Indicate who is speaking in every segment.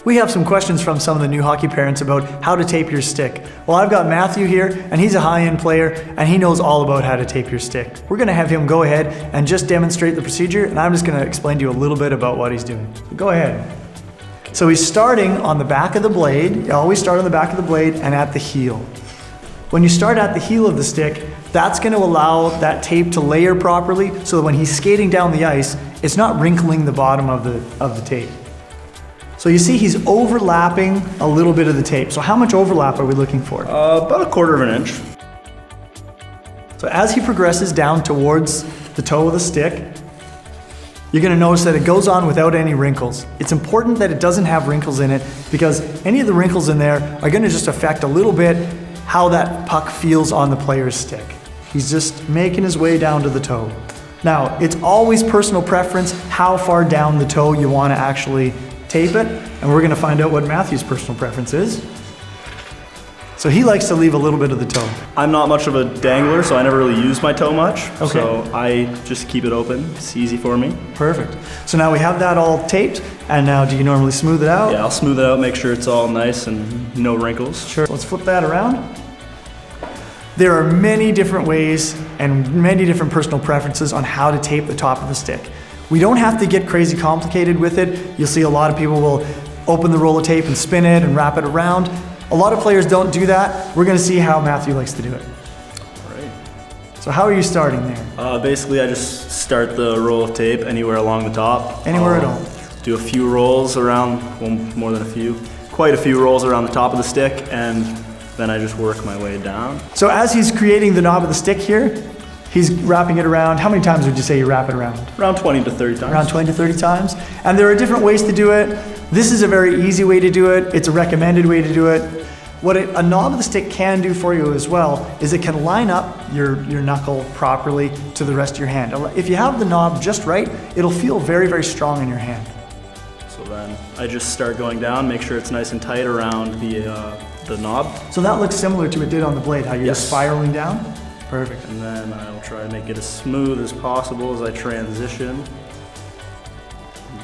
Speaker 1: We have some questions from some of the new hockey parents about how to tape your stick. Well, I've got Matthew here, and he's a high-end player, and he knows all about how to tape your stick. We're gonna have him go ahead and just demonstrate the procedure, and I'm just gonna explain to you a little bit about what he's doing. So go ahead. So he's starting on the back of the blade. You always start on the back of the blade and at the heel. When you start at the heel of the stick, that's gonna allow that tape to layer properly so that when he's skating down the ice, it's not wrinkling the bottom of the tape. So you see he's overlapping a little bit of the tape. So how much overlap are we looking for?
Speaker 2: About 1/4 of an inch.
Speaker 1: So as he progresses down towards the toe of the stick, you're gonna notice that it goes on without any wrinkles. It's important that it doesn't have wrinkles in it because any of the wrinkles in there are gonna just affect a little bit how that puck feels on the player's stick. He's just making his way down to the toe. Now, it's always personal preference how far down the toe you wanna actually tape it, and we're gonna find out what Matthew's personal preference is. So he likes to leave a little bit of the toe.
Speaker 2: I'm not much of a dangler, so I never really use my toe much.
Speaker 1: Okay.
Speaker 2: So I just keep it open. It's easy for me.
Speaker 1: Perfect. So now we have that all taped, and now do you normally smooth it out?
Speaker 2: Yeah, I'll smooth it out, make sure it's all nice and no wrinkles.
Speaker 1: Sure. Let's flip that around. There are many different ways and many different personal preferences on how to tape the top of the stick. We don't have to get crazy complicated with it. You'll see a lot of people will open the roll of tape and spin it and wrap it around. A lot of players don't do that. We're gonna see how Matthew likes to do it.
Speaker 2: All right.
Speaker 1: So how are you starting there?
Speaker 2: Basically, I just start the roll of tape anywhere along the top.
Speaker 1: Anywhere at all.
Speaker 2: Do a few rolls around, well, more than a few, quite a few rolls around the top of the stick, and then I just work my way down.
Speaker 1: So as he's creating the knob of the stick here, he's wrapping it around. How many times would you say you wrap it around?
Speaker 2: Around 20 to 30 times.
Speaker 1: Around 20 to 30 times. And there are different ways to do it. This is a very easy way to do it. It's a recommended way to do it. What a knob of the stick can do for you as well is it can line up your knuckle properly to the rest of your hand. If you have the knob just right, it'll feel very, very strong in your hand.
Speaker 2: So then I just start going down, make sure it's nice and tight around the knob.
Speaker 1: So that looks similar to what it did on the blade, how you're just spiraling down? Perfect.
Speaker 2: And then I'll try to make it as smooth as possible as I transition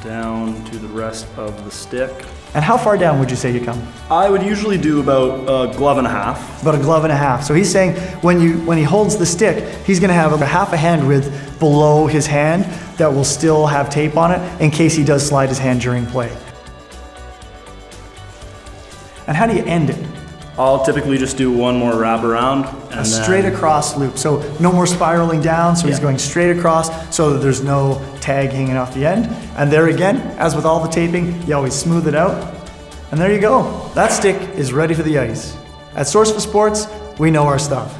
Speaker 2: down to the rest of the stick.
Speaker 1: And how far down would you say you come?
Speaker 2: I would usually do about a glove and a half.
Speaker 1: About a glove and a half. So he's saying when he holds the stick, he's gonna have about half a hand width below his hand that will still have tape on it in case he does slide his hand during play. And how do you end it?
Speaker 2: I'll typically just do one more wrap around. And
Speaker 1: a straight across loop. So no more spiraling down, so he's going straight across so that there's no tag hanging off the end. And there again, as with all the taping, you always smooth it out. And there you go. That stick is ready for the ice. At Source for Sports, we know our stuff.